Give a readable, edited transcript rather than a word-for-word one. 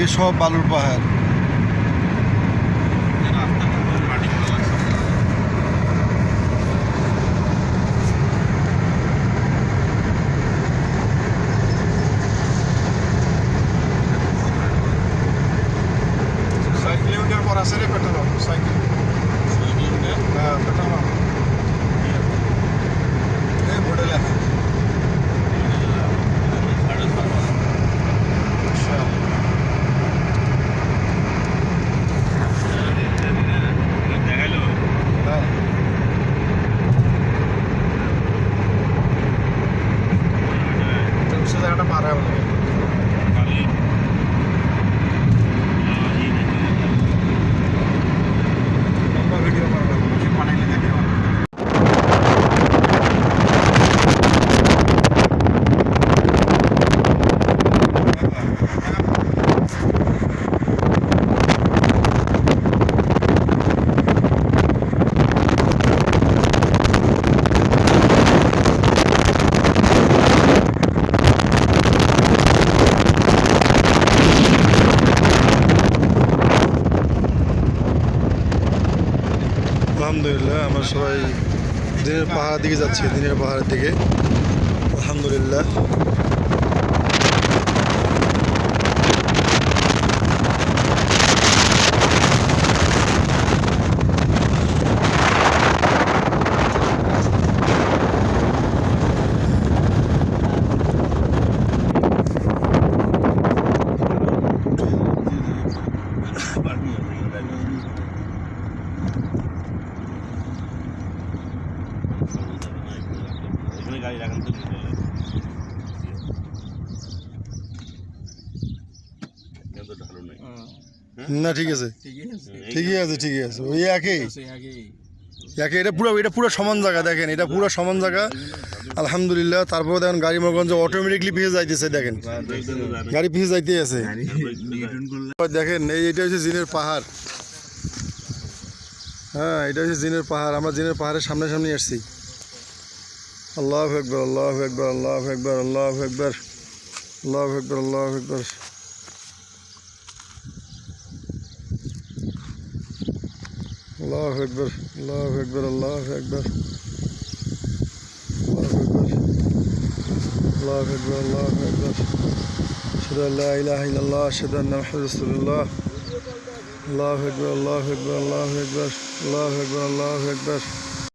চারিদিকে সব বালুর পাহাড়। আলহামদুলিল্লাহ আমরা সবাই দিনের পাহাড়ের দিকে যাচ্ছি, দিনের পাহাড়ের দিকে। আলহামদুলিল্লাহ না, ঠিক আছে, ঠিকই আছে, ঠিকই আছে, ওই একই। এটা পুরো সমান জায়গা, দেখেন এটা পুরো সমান জায়গা। আলহামদুলিল্লাহ। তারপরে দেখেন গাড়ি মগঞ্জ অটোমেটিকলি পিছিয়ে যাইতেছে, দেখেন গাড়ি পিছিয়ে যাইতে আছে। দেখেন এইটা হচ্ছে জিনের পাহাড়। হ্যাঁ, এটা হচ্ছে জিনের পাহাড়। আমরা জিনের পাহাড়ের সামনে সামনে আসছি। আল্লাহু আকবার, আল্লাহু আকবার, আল্লাহু আকবার, আল্লাহু আকবার, আল্লাহু আকবার, আল্লাহু আকবার। আল্লাহু আকবার, আল্লাহু আকবার, আল্লাহু আকবার, আল্লাহু আকবার, আল্লাহু আকবার। আশহাদু আল্লা ইলাহা ইল্লাল্লাহ, আশহাদু আন্না মুহাম্মাদার রাসূলুল্লাহ। আল্লাহু আকবার, আল্লাহু আকবার, আল্লাহু আকবার, আল্লাহু আকবার, আল্লাহু আকবার।